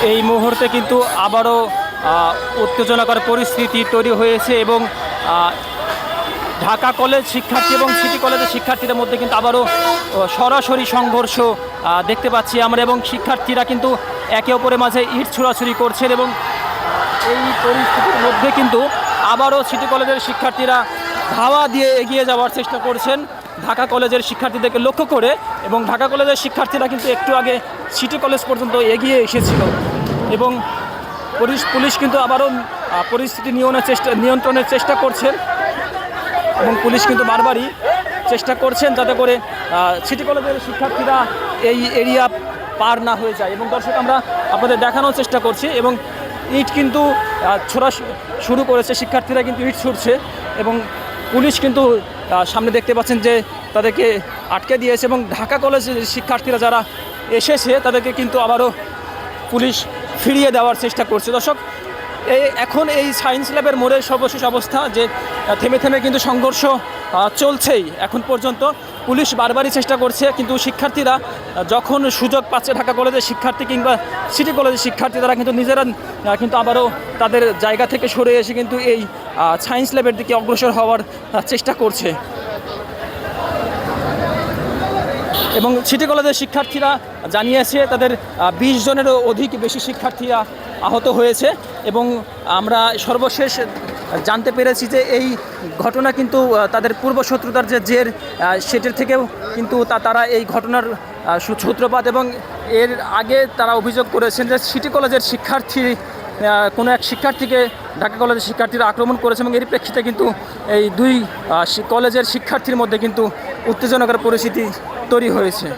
এই মুহূর্তে কিন্তু আবারও উত্তেজনাকর পরিস্থিতি তৈরি হয়েছে এবং ঢাকা কলেজ শিক্ষার্থী এবং সিটি কলেজের শিক্ষার্থীদের মধ্যে কিন্তু আবারও সরাসরি সংঘর্ষ দেখতে পাচ্ছি আমরা, এবং শিক্ষার্থীরা কিন্তু একে অপরের মাঝে ইট ছোড়াছুড়ি করছেন এবং এই পরিস্থিতির মধ্যে কিন্তু আবারও সিটি কলেজের শিক্ষার্থীরা ধাওয়া দিয়ে এগিয়ে যাওয়ার চেষ্টা করছেন ঢাকা কলেজের শিক্ষার্থীদেরকে লক্ষ্য করে, এবং ঢাকা কলেজের শিক্ষার্থীরা কিন্তু একটু আগে সিটি কলেজ পর্যন্ত এগিয়ে এসেছিল এবং পুলিশ কিন্তু আবারও পরিস্থিতি নিয়ন্ত্রণের চেষ্টা করছেন এবং পুলিশ কিন্তু বারবারই চেষ্টা করছেন যাতে করে সিটি কলেজের শিক্ষার্থীরা এই এরিয়া পার না হয়ে যায়। এবং দর্শক, আমরা আপনাদের দেখানোর চেষ্টা করছি এবং ইট কিন্তু ছোড়া শুরু করেছে, শিক্ষার্থীরা কিন্তু ইট ছুটছে এবং পুলিশ কিন্তু সামনে দেখতে পাচ্ছেন যে তাদেরকে আটকে দিয়েছে এবং ঢাকা কলেজের শিক্ষার্থীরা যারা এসেছে তাদেরকে কিন্তু আবারও পুলিশ ফিরিয়ে দেওয়ার চেষ্টা করছে। দর্শক, এখন এই সায়েন্স ল্যাবের মোড়ের সর্বশেষ অবস্থা যে থেমে থেমে কিন্তু সংঘর্ষ চলছেই এখন পর্যন্ত। পুলিশ বারবারই চেষ্টা করছে, কিন্তু শিক্ষার্থীরা যখন সুযোগ পাচ্ছে, ঢাকা কলেজের শিক্ষার্থী কিংবা সিটি কলেজের শিক্ষার্থী, তারা কিন্তু নিজেরা কিন্তু আবারও তাদের জায়গা থেকে সরে এসে কিন্তু এই সায়েন্স ল্যাবের দিকে অগ্রসর হওয়ার চেষ্টা করছে। এবং সিটি কলেজের শিক্ষার্থীরা জানিয়েছে তাদের 20 জনেরও বেশি শিক্ষার্থীরা আহত হয়েছে এবং আমরা সর্বশেষ জানতে পেরেছি যে এই ঘটনা কিন্তু তাদের পূর্বশত্রুতার যে জের, সেটির থেকেও কিন্তু তারা এই ঘটনার সূত্রপাত, এবং এর আগে তারা অভিযোগ করেছেন যে সিটি কলেজের কোনো এক শিক্ষার্থীকে ঢাকা কলেজের শিক্ষার্থীরা আক্রমণ করেছে এবং এর প্রেক্ষিতে কিন্তু এই দুই কলেজের শিক্ষার্থীর মধ্যে কিন্তু উত্তেজনাকর পরিস্থিতি তৈরি হয়েছে।